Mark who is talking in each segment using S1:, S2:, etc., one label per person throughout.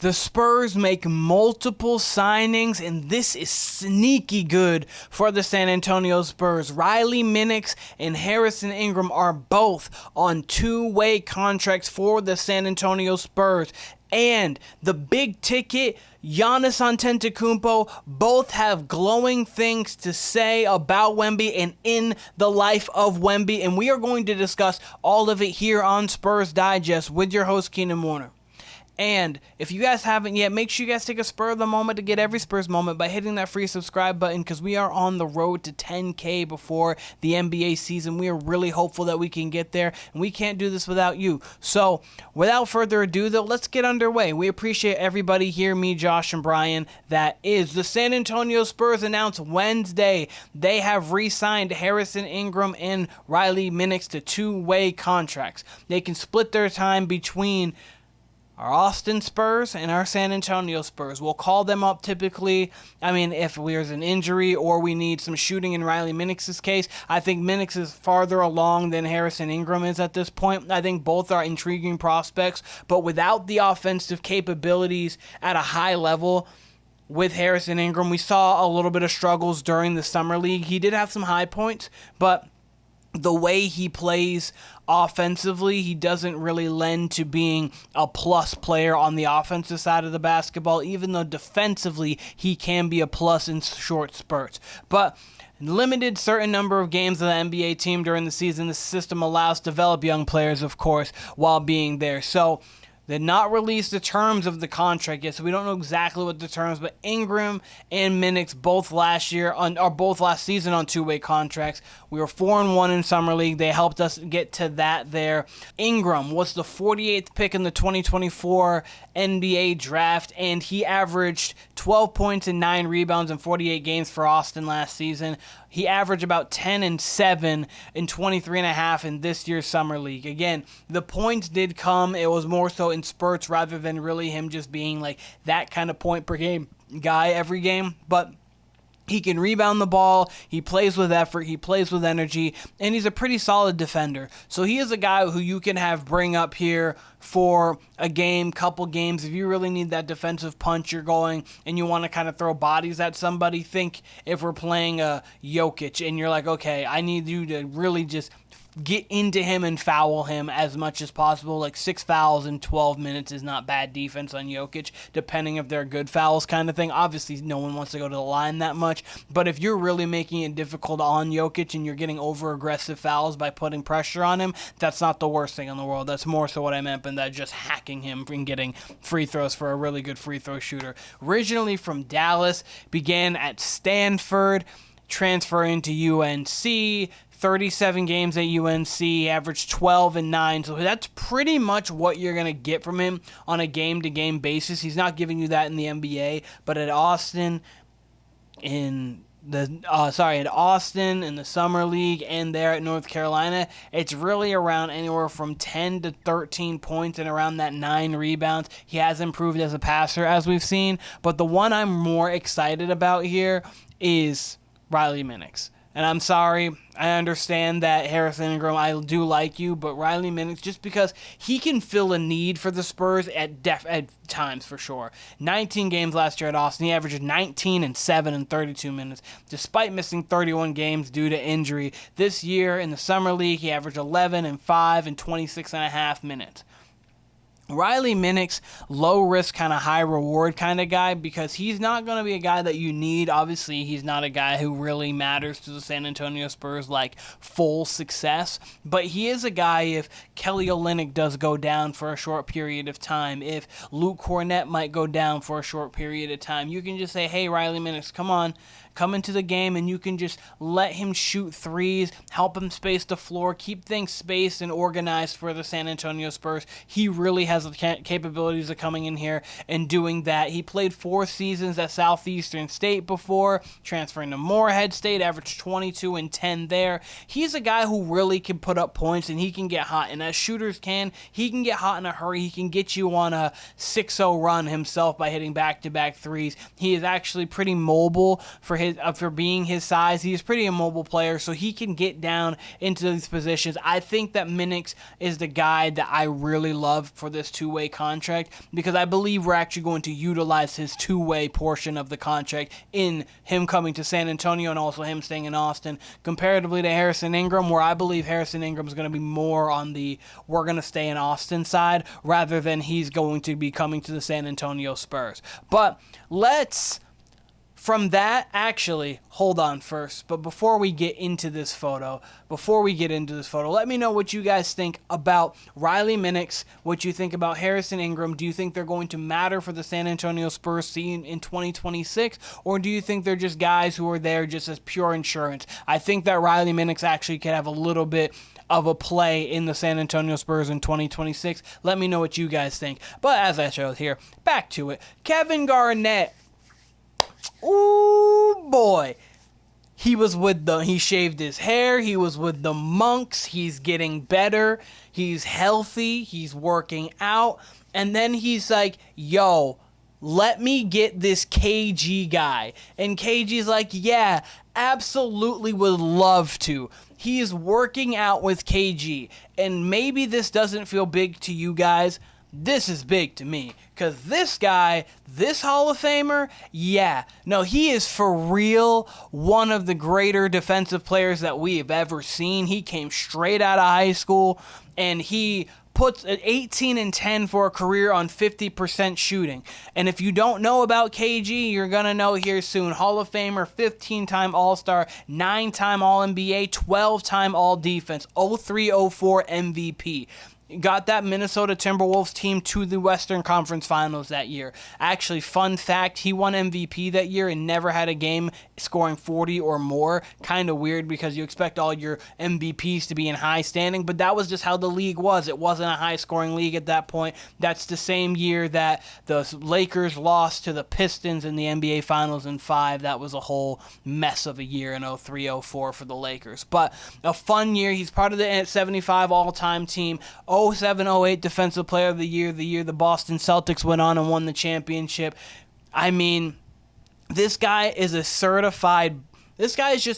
S1: The Spurs make multiple signings, and this is sneaky good for the San Antonio Spurs. Riley Minix and Harrison Ingram are both on two-way contracts for the San Antonio Spurs. And the big ticket, Giannis Antetokounmpo, both have glowing things to say about Wemby and in the life of Wemby. And we are going to discuss all of it here on Spurs Digest with your host, Keenan. And if you guys haven't yet, make sure you guys take a spur of the moment to get every Spurs moment by hitting that free subscribe button, because we are on the road to 10K before the NBA season. We are really hopeful that we can get there, and we can't do this without you. So without further ado, though, let's get underway. We appreciate everybody here, me, Josh, and Brian. That is the San Antonio Spurs announced Wednesday they have re-signed Harrison Ingram and Riley Minix to two-way contracts. They can split their time between our Austin Spurs and our San Antonio Spurs. We'll call them up typically. If there's an injury or we need some shooting in Riley Minix's case. I think Minix is farther along than Harrison Ingram is at this point. I think both are intriguing prospects, but without the offensive capabilities at a high level. With Harrison Ingram, we saw a little bit of struggles during the summer league. He did have some high points, but the way he plays offensively, he doesn't really lend to being a plus player on the offensive side of the basketball, even though defensively he can be a plus in short spurts. But limited certain number of games of the NBA team during the season, the system allows to develop young players, of course, while being there. So they not released the terms of the contract yet, so we don't know exactly what the terms, but Ingram and Minix both last season on two-way contracts. We were 4-1 in Summer League. They helped us get to that there. Ingram was the 48th pick in the 2024 NBA draft, and he averaged 12 points and 9 rebounds in 48 games for Austin last season. He averaged about 10 and 7 and 23.5 in this year's Summer League. Again, the points did come. It was more so in spurts rather than really him just being like that kind of point per game guy every game. But he can rebound the ball, he plays with effort, he plays with energy, and he's a pretty solid defender. So he is a guy who you can have bring up here for a game, couple games. If you really need that defensive punch you're going and you want to kind of throw bodies at somebody, think if we're playing a Jokic and you're like, okay, I need you to really just get into him and foul him as much as possible. Like 6 fouls in 12 minutes is not bad defense on Jokic, depending if they're good fouls kind of thing. Obviously, no one wants to go to the line that much, but if you're really making it difficult on Jokic and you're getting over-aggressive fouls by putting pressure on him, that's not the worst thing in the world. That's more so what I meant by that, just hacking him and getting free throws for a really good free throw shooter. Originally from Dallas, began at Stanford, transferring to UNC, 37 games at UNC, averaged 12 and 9. So that's pretty much what you're going to get from him on a game-to-game basis. He's not giving you that in the NBA, but at Austin, in the Summer League, and there at North Carolina, it's really around anywhere from 10 to 13 points and around that 9 rebounds. He has improved as a passer, as we've seen, but the one I'm more excited about here is Riley Minix. And I'm sorry, I understand that Harrison Ingram, I do like you, but Riley Minix, just because he can fill a need for the Spurs at times for sure. 19 games last year at Austin, he averaged 19 and 7 in 32 minutes, despite missing 31 games due to injury. This year in the Summer League, he averaged 11 and 5 in 26.5 minutes. Riley Minix, low risk, kind of high reward kind of guy, because he's not going to be a guy that you need. Obviously, he's not a guy who really matters to the San Antonio Spurs like full success, but he is a guy if Kelly Olynyk does go down for a short period of time, if Luke Cornett might go down for a short period of time, you can just say, hey, Riley Minix, come into the game, and you can just let him shoot threes, help him space the floor, keep things spaced and organized for the San Antonio Spurs. He really has the capabilities of coming in here and doing that. He played 4 seasons at Southeastern State before, transferring to Morehead State, averaged 22 and 10 there. He's a guy who really can put up points, and he can get hot, and as shooters can, he can get hot in a hurry. He can get you on a 6-0 run himself by hitting back-to-back threes. He is actually pretty mobile for his for being his size. He's a pretty immobile player, so he can get down into these positions. I think that Minix is the guy that I really love for this two-way contract, because I believe we're actually going to utilize his two-way portion of the contract in him coming to San Antonio and also him staying in Austin, comparatively to Harrison Ingram, where I believe Harrison Ingram is going to be more on the we're going to stay in Austin side rather than he's going to be coming to the San Antonio Spurs. But from that, actually, hold on first. But before we get into this photo, let me know what you guys think about Riley Minix, what you think about Harrison Ingram. Do you think they're going to matter for the San Antonio Spurs scene in 2026? Or do you think they're just guys who are there just as pure insurance? I think that Riley Minix actually could have a little bit of a play in the San Antonio Spurs in 2026. Let me know what you guys think. But as I showed here, back to it. Kevin Garnett. Ooh, boy. He shaved his hair. He was with the monks. He's getting better. He's healthy. He's working out. And then he's like, yo, let me get this KG guy. And KG's like, yeah, absolutely would love to. He is working out with KG. And maybe this doesn't feel big to you guys. This is big to me, because this guy, this Hall of Famer, yeah, no, he is for real one of the greater defensive players that we have ever seen. He came straight out of high school, and he puts an 18 and 10 for a career on 50% shooting. And if you don't know about KG, you're going to know here soon. Hall of Famer, 15-time All-Star, 9-time All-NBA, 12-time All-Defense, 03-04 MVP. Got that Minnesota Timberwolves team to the Western Conference Finals that year. Actually, fun fact, he won MVP that year and never had a game scoring 40 or more. Kind of weird, because you expect all your MVPs to be in high standing, but that was just how the league was. It wasn't a high-scoring league at that point. That's the same year that the Lakers lost to the Pistons in the NBA Finals in 5. That was a whole mess of a year in 03-04 for the Lakers. But a fun year. He's part of the 75 all-time team. 07-08 Defensive Player of the year the Boston Celtics went on and won the championship. I mean, this guy is just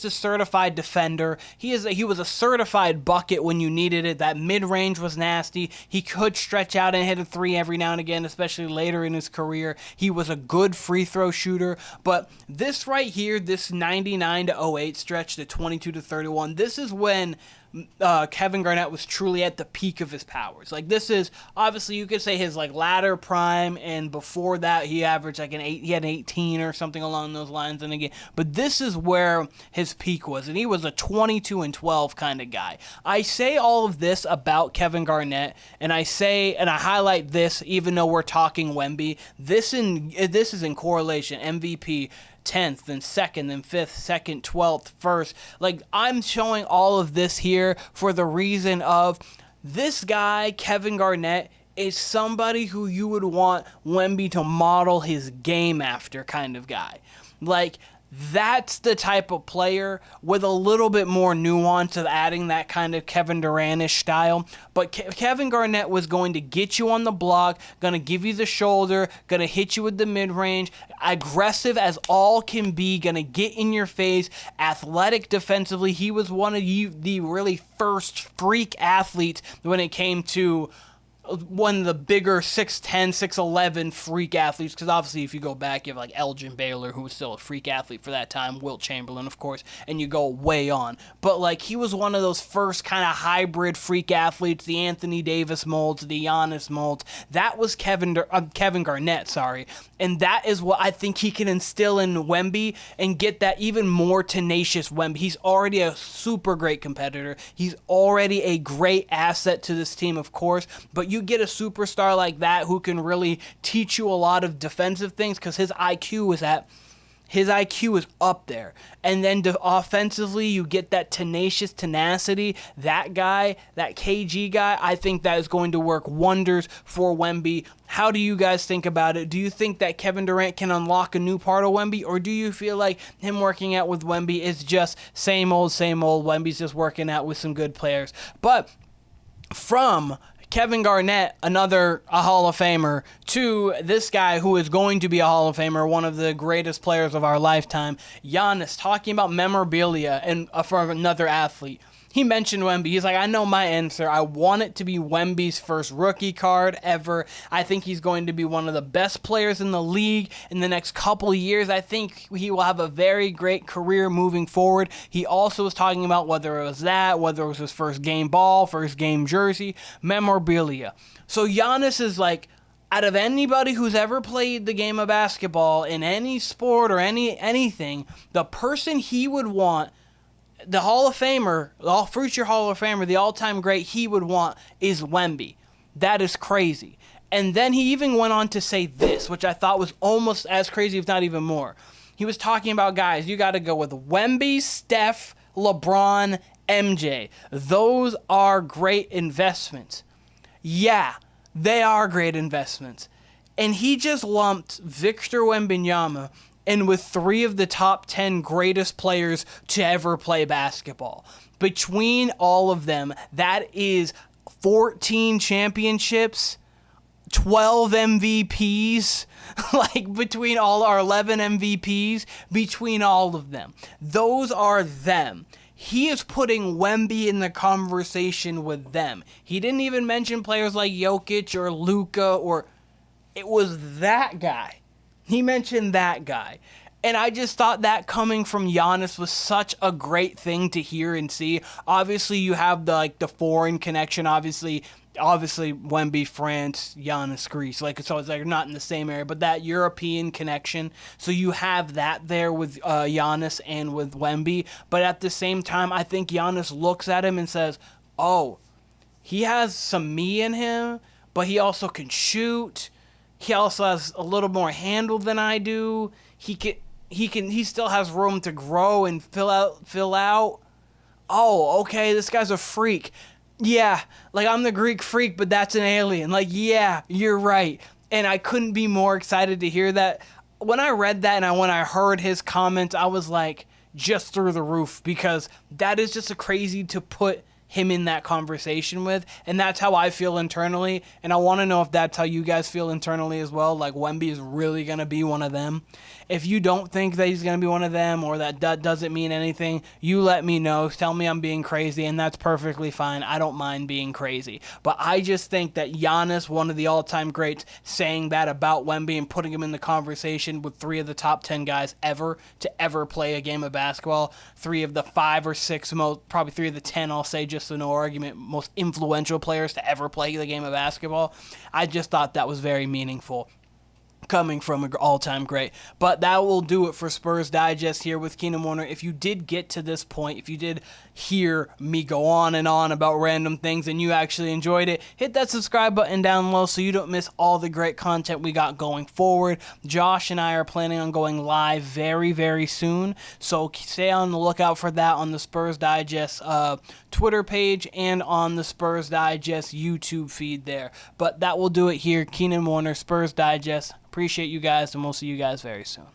S1: a certified defender. He was a certified bucket when you needed it. That mid-range was nasty. He could stretch out and hit a three every now and again, especially later in his career. He was a good free throw shooter. But this right here, this 99-08 stretch, the 22-31, this is when Kevin Garnett was truly at the peak of his powers. Like, this is obviously, you could say, his like latter prime, and before that he averaged like he had an 18 or something along those lines in a game. But this is where his peak was, and he was a 22 and 12 kind of guy. I say all of this about Kevin Garnett, and I highlight this even though we're talking Wemby. This is in correlation. MVP 10th, then 2nd, then 5th, 2nd, 12th, 1st. Like, I'm showing all of this here for the reason of this guy, Kevin Garnett, is somebody who you would want Wemby to model his game after kind of guy. Like, that's the type of player with a little bit more nuance of adding that kind of Kevin Durant-ish style. But Kevin Garnett was going to get you on the block, going to give you the shoulder, going to hit you with the mid-range, aggressive as all can be, going to get in your face, athletic defensively. He was one of the really first freak athletes when it came to one of the bigger 6'10", 6'11" freak athletes, because obviously if you go back, you have like Elgin Baylor, who was still a freak athlete for that time, Wilt Chamberlain, of course, and you go way on. But like, he was one of those first kind of hybrid freak athletes, the Anthony Davis molds, the Giannis molds. That was Kevin Garnett, and that is what I think he can instill in Wemby and get that even more tenacious Wemby. He's already a super great competitor. He's already a great asset to this team, of course, but you get a superstar like that who can really teach you a lot of defensive things, because his IQ is up there. And then offensively, you get that tenacious tenacity. That guy, that KG guy, I think that is going to work wonders for Wemby. How do you guys think about it? Do you think that Kevin Durant can unlock a new part of Wemby? Or do you feel like him working out with Wemby is just same old, Wemby's just working out with some good players? But from Kevin Garnett, a Hall of Famer, to this guy who is going to be a Hall of Famer, one of the greatest players of our lifetime, Giannis, talking about memorabilia and for another athlete. He mentioned Wemby. He's like, I know my answer. I want it to be Wemby's first rookie card ever. I think he's going to be one of the best players in the league in the next couple of years. I think he will have a very great career moving forward. He also was talking about whether it was his first game ball, first game jersey, memorabilia. So Giannis is like, out of anybody who's ever played the game of basketball in any sport or anything, the person he would want, the Hall of Famer, future Hall of Famer, the all-time great he would want is Wemby. That is crazy. And then he even went on to say this, which I thought was almost as crazy, if not even more. He was talking about, guys, you got to go with Wemby, Steph, LeBron, MJ. Those are great investments. Yeah, they are great investments. And he just lumped Victor Wembanyama and with 3 of the top 10 greatest players to ever play basketball. Between all of them, that is 14 championships, 12 MVPs, like between all our 11 MVPs, between all of them. Those are them. He is putting Wemby in the conversation with them. He didn't even mention players like Jokic or Luka, it was that guy. He mentioned that guy. And I just thought that coming from Giannis was such a great thing to hear and see. Obviously, you have the foreign connection. Obviously Wemby, France, Giannis, Greece. So it's not in the same area, but that European connection. So you have that there with Giannis and with Wemby. But at the same time, I think Giannis looks at him and says, "Oh, he has some me in him, but he also can shoot. He also has a little more handle than I do. He still has room to grow and fill out. Oh, okay, this guy's a freak. Yeah, I'm the Greek freak, but that's an alien. Yeah, you're right." And I couldn't be more excited to hear that. When I read that and when I heard his comments, I was just through the roof, because that is just a crazy to put him in that conversation with, and that's how I feel internally, and I want to know if that's how you guys feel internally as well. Wemby is really going to be one of them. If you don't think that he's going to be one of them, or that doesn't mean anything, you let me know. Tell me I'm being crazy, and that's perfectly fine. I don't mind being crazy. But I just think that Giannis, one of the all-time greats, saying that about Wemby and putting him in the conversation with 3 of the top 10 guys ever to ever play a game of basketball, 3 of the 5 or 6 probably 3 of the 10, I'll say, just so no argument, most influential players to ever play the game of basketball. I just thought that was very meaningful, coming from an all-time great. But that will do it for Spurs Digest here with Keenan Warner. If you did get to this point, if you did hear me go on and on about random things and you actually enjoyed it, hit that subscribe button down low so you don't miss all the great content we got going forward. Josh and I are planning on going live very, very soon, so stay on the lookout for that on the Spurs Digest Twitter page and on the Spurs Digest YouTube feed there. But that will do it here. Keenan Warner, Spurs Digest. Appreciate you guys, and we'll see you guys very soon.